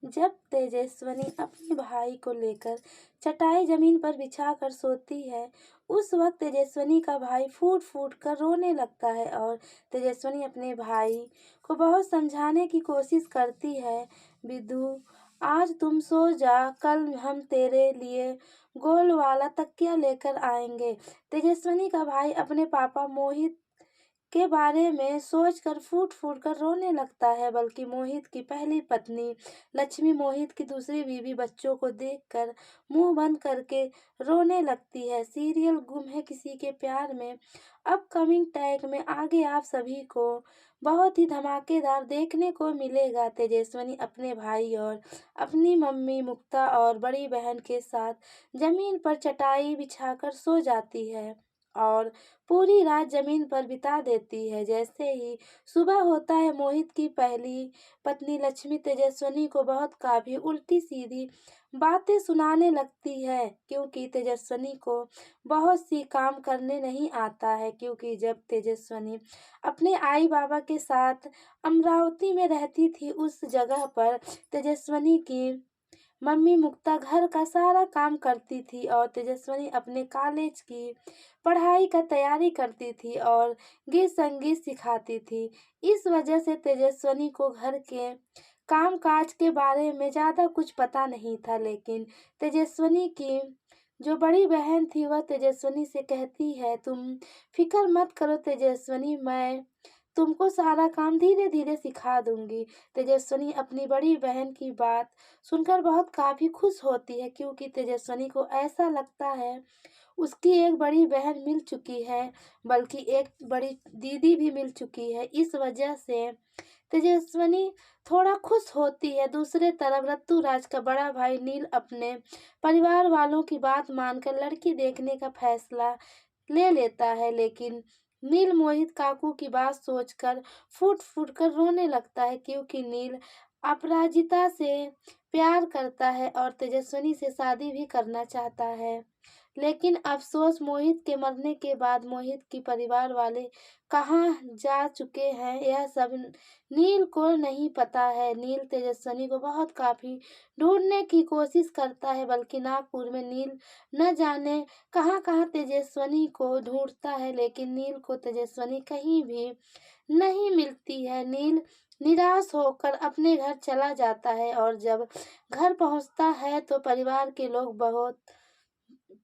जब तेजस्विनी अपने भाई को लेकर चटाई जमीन पर बिछाकर सोती है, उस वक्त तेजस्विनी का भाई फूट फूट कर रोने लगता है और तेजस्विनी अपने भाई को बहुत समझाने की कोशिश करती है। विधु, आज तुम सो जा, कल हम तेरे लिए गोल वाला तकिया लेकर आएंगे। तेजस्विनी का भाई अपने पापा मोहित के बारे में सोचकर फूट फूट कर रोने लगता है। बल्कि मोहित की पहली पत्नी लक्ष्मी मोहित की दूसरी बीवी बच्चों को देखकर मुंह बंद करके रोने लगती है। सीरियल गुम है किसी के प्यार में अपकमिंग टैग में आगे आप सभी को बहुत ही धमाकेदार देखने को मिलेगा। तेजस्विनी अपने भाई और अपनी मम्मी मुक्ता और बड़ी बहन के साथ जमीन पर चटाई बिछाकर सो जाती है और पूरी रात जमीन पर बिता देती है। जैसे ही सुबह होता है, मोहित की पहली पत्नी लक्ष्मी तेजस्विनी को बहुत काफी उल्टी सीधी बातें सुनाने लगती है, क्योंकि तेजस्विनी को बहुत सी काम करने नहीं आता है। क्योंकि जब तेजस्विनी अपने आई बाबा के साथ अमरावती में रहती थी, उस जगह पर तेजस्विनी की मम्मी मुक्ता घर का सारा काम करती थी और तेजस्विनी अपने कॉलेज की पढ़ाई का तैयारी करती थी और गीत संगीत सिखाती थी। इस वजह से तेजस्विनी को घर के काम काज के बारे में ज़्यादा कुछ पता नहीं था। लेकिन तेजस्विनी की जो बड़ी बहन थी वह तेजस्विनी से कहती है, तुम फिक्र मत करो तेजस्विनी, मैं तुमको सारा काम धीरे धीरे सिखा दूंगी। तेजस्विनी अपनी बड़ी बहन की बात सुनकर बहुत काफ़ी खुश होती है, क्योंकि तेजस्विनी को ऐसा लगता है उसकी एक बड़ी बहन मिल चुकी है, बल्कि एक बड़ी दीदी भी मिल चुकी है। इस वजह से तेजस्विनी थोड़ा खुश होती है। दूसरे तरफ रत्तूराज का बड़ा भाई नील अपने परिवार वालों की बात मानकर लड़की देखने का फैसला ले लेता है। लेकिन नील मोहित काकू की बात सोचकर फूट फूट कर रोने लगता है, क्योंकि नील अपराजिता से प्यार करता है और तेजस्विनी से शादी भी करना चाहता है। लेकिन अफसोस, मोहित के मरने के बाद मोहित की परिवार वाले कहाँ जा चुके हैं यह सब नील को नहीं पता है। नील तेजस्विनी को बहुत काफी ढूंढने की कोशिश करता है, बल्कि नागपुर में नील न जाने कहाँ कहाँ तेजस्विनी को ढूंढता है, लेकिन नील को तेजस्विनी कहीं भी नहीं मिलती है। नील निराश होकर अपने घर चला जाता है और जब घर पहुंचता है तो परिवार के लोग बहुत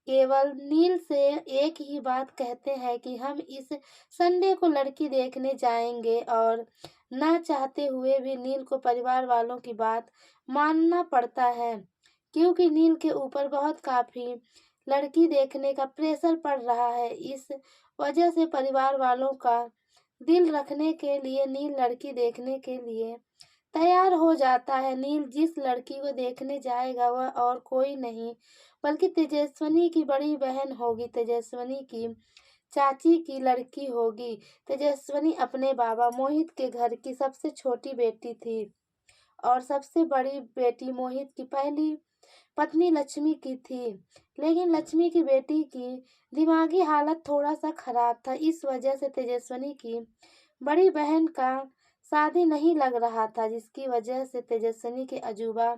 केवल नील से एक ही बात कहते हैं कि हम इस संडे को लड़की देखने जाएंगे, और ना चाहते हुए भी नील को परिवार वालों की बात मानना पड़ता है, क्योंकि नील के ऊपर बहुत काफी लड़की देखने का प्रेशर पड़ रहा है। इस वजह से परिवार वालों का दिल रखने के लिए नील लड़की देखने के लिए तैयार हो जाता है। नील जिस लड़की को देखने जाएगा वह और कोई नहीं बल्कि तेजस्विनी की बड़ी बहन होगी, तेजस्विनी की चाची की लड़की होगी। तेजस्विनी अपने बाबा मोहित के घर की सबसे छोटी बेटी थी और सबसे बड़ी बेटी मोहित की पहली पत्नी लक्ष्मी की थी। लेकिन लक्ष्मी की बेटी की दिमागी हालत थोड़ा सा खराब था, इस वजह से तेजस्विनी की बड़ी बहन का शादी नहीं लग रहा था, जिसकी वजह से तेजस्विनी के अजूबा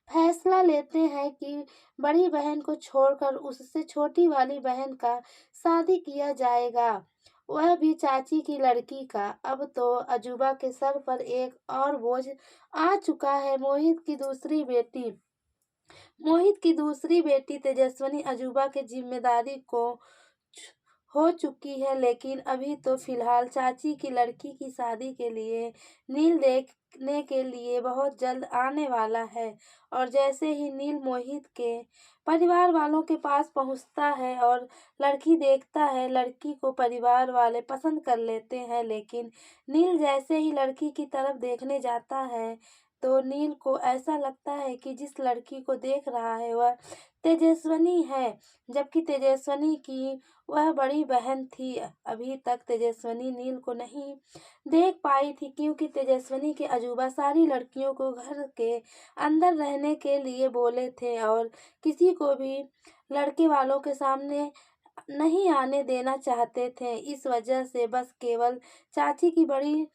फैसला लेते हैं कि बड़ी बहन को छोड़कर उससे छोटी वाली बहन का शादी किया जाएगा, वह भी चाची की लड़की का। अब तो अजूबा के सर पर एक और बोझ आ चुका है। मोहित की दूसरी बेटी तेजस्विनी अजूबा की जिम्मेदारी को हो चुकी है, लेकिन अभी तो फिलहाल चाची की लड़की की शादी के लिए नील देखने के लिए बहुत जल्द आने वाला है। और जैसे ही नील मोहित के परिवार वालों के पास पहुंचता है और लड़की देखता है, लड़की को परिवार वाले पसंद कर लेते हैं। लेकिन नील जैसे ही लड़की की तरफ देखने जाता है तो नील को ऐसा लगता है कि जिस लड़की को देख रहा है वह तेजस्विनी है, जबकि तेजस्विनी की वह बड़ी बहन थी। अभी तक तेजस्विनी नील को नहीं देख पाई थी, क्योंकि तेजस्विनी के अजूबा सारी लड़कियों को घर के अंदर रहने के लिए बोले थे और किसी को भी लड़के वालों के सामने नहीं आने देना चाहते थे। इस वजह से बस केवल चाची की बड़ी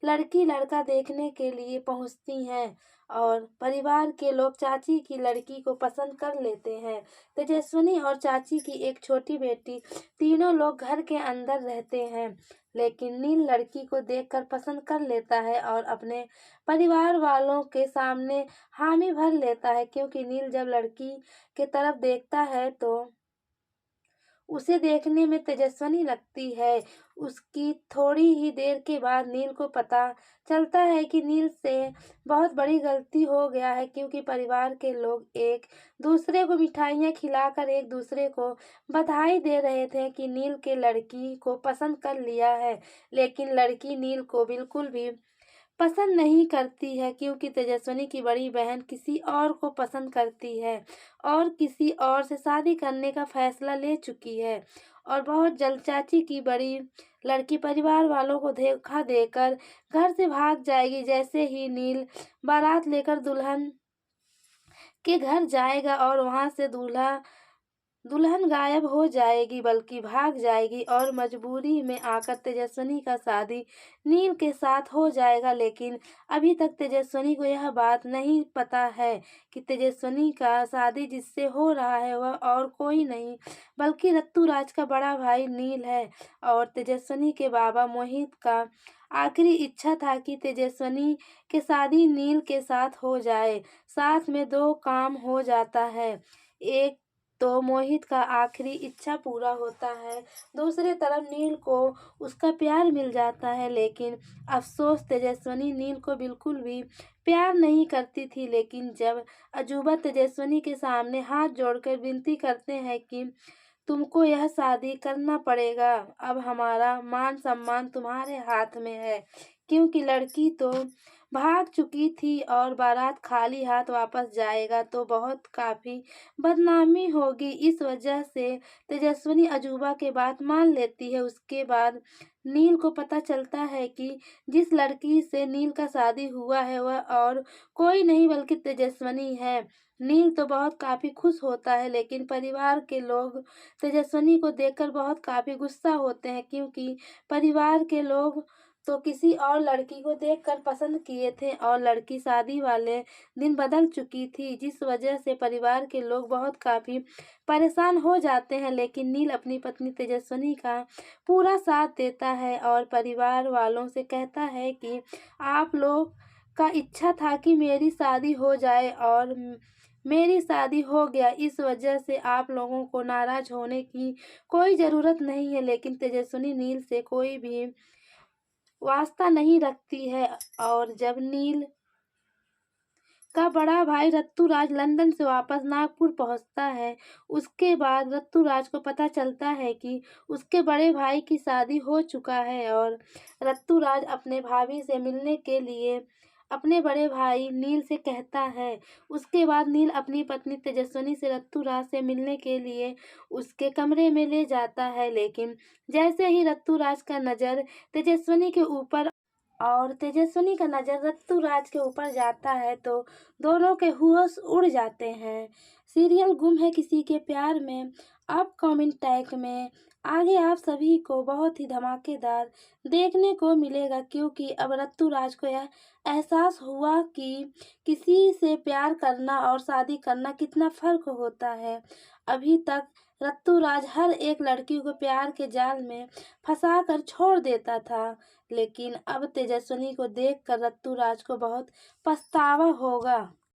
लड़की लड़का देखने के लिए पहुंचती हैं और परिवार के लोग चाची की लड़की को पसंद कर लेते हैं। तेजस्विनी और चाची की एक छोटी बेटी, तीनों लोग घर के अंदर रहते हैं, लेकिन नील लड़की को देखकर पसंद कर लेता है और अपने परिवार वालों के सामने हामी भर लेता है, क्योंकि नील जब लड़की के तरफ देखता है तो उसे देखने में तेजस्विनी लगती है। उसकी थोड़ी ही देर के बाद नील को पता चलता है कि नील से बहुत बड़ी गलती हो गया है, क्योंकि परिवार के लोग एक दूसरे को मिठाइयाँ खिलाकर एक दूसरे को बधाई दे रहे थे कि नील के लड़की को पसंद कर लिया है। लेकिन लड़की नील को बिल्कुल भी पसंद नहीं करती है, क्योंकि तेजस्विनी की बड़ी बहन किसी और को पसंद करती है और किसी और से शादी करने का फैसला ले चुकी है। और बहुत जल्द चाची की बड़ी लड़की परिवार वालों को धोखा देकर घर से भाग जाएगी। जैसे ही नील बारात लेकर दुल्हन के घर जाएगा और वहां से दुल्हन गायब हो जाएगी, बल्कि भाग जाएगी और मजबूरी में आकर तेजस्विनी का शादी नील के साथ हो जाएगा। लेकिन अभी तक तेजस्विनी को यह बात नहीं पता है कि तेजस्विनी का शादी जिससे हो रहा है वह और कोई नहीं बल्कि रत्तूराज का बड़ा भाई नील है। और तेजस्विनी के बाबा मोहित का आखिरी इच्छा था कि तेजस्विनी के शादी नील के साथ हो जाए। साथ में दो काम हो जाता है, एक तो मोहित का आखिरी इच्छा पूरा होता है, दूसरे तरफ नील को उसका प्यार मिल जाता है। लेकिन अफसोस, तेजस्विनी नील को बिल्कुल भी प्यार नहीं करती थी। लेकिन जब अजूबा तेजस्विनी के सामने हाथ जोड़कर विनती करते हैं कि तुमको यह शादी करना पड़ेगा, अब हमारा मान सम्मान तुम्हारे हाथ में है, क्योंकि लड़की तो भाग चुकी थी और बारात खाली हाथ वापस जाएगा तो बहुत काफी बदनामी होगी। इस वजह से तेजस्विनी अजूबा के बात मान लेती है। उसके बाद नील को पता चलता है कि जिस लड़की से नील का शादी हुआ है वह और कोई नहीं बल्कि तेजस्विनी है। नील तो बहुत काफी खुश होता है, लेकिन परिवार के लोग तेजस्विनी को देखकर बहुत काफी गुस्सा होते हैं, क्योंकि परिवार के लोग तो किसी और लड़की को देखकर पसंद किए थे और लड़की शादी वाले दिन बदल चुकी थी, जिस वजह से परिवार के लोग बहुत काफी परेशान हो जाते हैं। लेकिन नील अपनी पत्नी तेजस्विनी का पूरा साथ देता है और परिवार वालों से कहता है कि आप लोग का इच्छा था कि मेरी शादी हो जाए और मेरी शादी हो गया, इस वजह से आप लोगों को नाराज होने की कोई ज़रूरत नहीं है। लेकिन तेजस्विनी नील से कोई भी वास्ता नहीं रखती है। और जब नील का बड़ा भाई रत्तूराज लंदन से वापस नागपुर पहुंचता है, उसके बाद रत्तूराज को पता चलता है कि उसके बड़े भाई की शादी हो चुका है और रत्तूराज अपने भाभी से मिलने के लिए अपने बड़े भाई नील से कहता है। उसके बाद नील अपनी पत्नी तेजस्विनी से रत्तूराज से मिलने के लिए उसके कमरे में ले जाता है। लेकिन जैसे ही रत्तूराज का नज़र तेजस्विनी के ऊपर और तेजस्विनी का नज़र रत्तूराज के ऊपर जाता है तो दोनों के होश उड़ जाते हैं। सीरियल गुम है किसी के प्यार में अपकमिंग टैग में आगे आप सभी को बहुत ही धमाकेदार देखने को मिलेगा, क्योंकि अब रत्तूराज को यह एहसास हुआ कि किसी से प्यार करना और शादी करना कितना फर्क होता है। अभी तक रत्तूराज हर एक लड़की को प्यार के जाल में फंसा कर छोड़ देता था, लेकिन अब तेजस्विनी को देखकर रत्तूराज को बहुत पछतावा होगा।